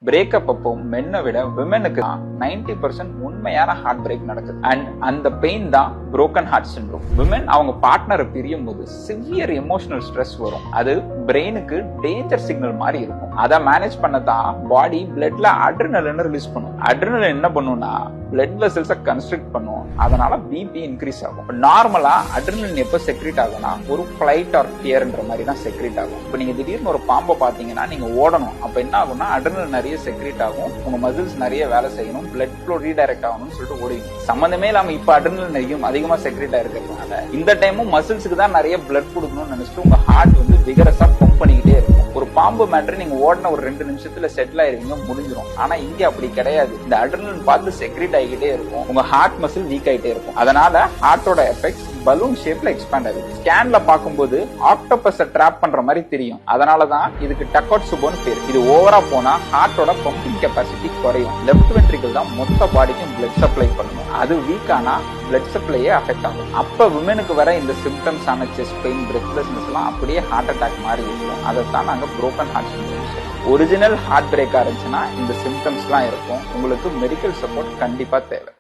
Breakup அப்போ மென்னை விட விமெனுக்கு 90% உண்மையான ஹார்ட் பிரேக் நடக்குது. அண்ட் அந்த பெயின் தான் புரோக்கன் ஹார்ட் சிண்ட்ரோம். விமென் அவங்க பார்ட்னரை பிரியும் போது சிவியர் எமோஷனல் ஸ்ட்ரெஸ் வரும். அது பிரெயினுக்கு டேஞ்சர் சிக்னல் மாதிரி இருக்கும். அதை மேனேஜ் பண்ணதான் பாடி பிளட்ல அட்ரினலின் ரிலீஸ் பண்ணும். அட்ரினலின் என்ன பண்ணும்னா பிளட் வெசல்ஸை கன்ஸ்ட்ரிக்ட் பண்ணும். அதனால பிபி இன்க்ரீஸ் ஆகும். நார்மலா அட்ரினலின் எப்ப செக்ரேட் ஆகும்னா ஒரு ஃபிளைட் ஆர் ஃபியர்ன்ற மாதிரி தான் செக்ரேட் ஆகும். இப்போ நீங்க திடீர்னு ஒரு பாம்பை பாத்தீங்கன்னா நீங்க ஓடணும். அப்ப என்ன ஆகும்னா அட்ரினலின் நிறைய செக்ரேட் ஆகும். உங்க மசில்ஸ் நிறைய வேலை செய்யணும். பிளட் ஃப்ளோ ரீடைரக்ட் ஆகணும்னு சொல்லிட்டு ஓடுவீங்க. சம்பந்தமே இல்லாம இப்ப அட்ரினலின் அதிகமா செக்ரேட் ஆயிருக்கிறதுனால இந்த டைமும் மசில்ஸுக்கு தான் நிறைய பிளட் கொடுக்கணும்னு நினைச்சிட்டு உங்க ஹார்ட் வந்து விகரஸா பம்ப் பண்ணிக்கிட்டே இருக்கும். ஒரு பாம்பு மேட்டர் நீங்க ஓடின ஒரு 2 நிமிஷத்துல செட்டில் ஆயிருவீங்க, முடிஞ்சிடும். ஆனா இங்க அப்படி கிடையாது. இந்த அட்ரினலின் பார்த்து செக்ரேட் ஆகிட்டே இருக்கும். உங்க ஹார்ட் மசில் வீக் ஆகிட்டே இருக்கும். அதனால ஹார்ட்டோட எஃபெக்ட்ஸ் பலூன் ஷேப்ல எக்ஸ்பேண்ட் ஆகுது. ஸ்கேன்ல பார்க்கும்போது ஆக்டோபஸை ட்ராப் பண்ற மாதிரி தெரியும். அதனாலதான் இதுக்கு டக்கோட்சுபோன்னு பேர். இது ஓவரா போனா ஹார்ட்டோட பம்பிங் கெப்பாசிட்டி குறையும். லெஃப்ட் வென்ட்ரிக்கிள் தான் மொத்த பாடிக்கும் பிளட் சப்ளை பண்ணணும். அது வீக் ஆனா பிளட் சப்ளையே அஃபெக்ட் ஆகும். அப்ப விமெனுக்கு வர இந்த சிம்டம்ஸ் ஆன செஸ்ட் பெயின், பிரெத்லெஸ்னஸ் எல்லாம் அப்படியே ஹார்ட் அட்டாக் மாதிரி இருக்கும். அதைத்தான் நாங்க புரோக்கன் ஹார்ட் சிண்ட்ரோம் சொல்றோம். ஒரிஜினல் ஹார்ட் பிரேக்கா இருந்துச்சுன்னா இந்த சிம்டம்ஸ் எல்லாம் இருக்கும். உங்களுக்கு மெடிக்கல் சப்போர்ட் கண்டிப்பா தேவை.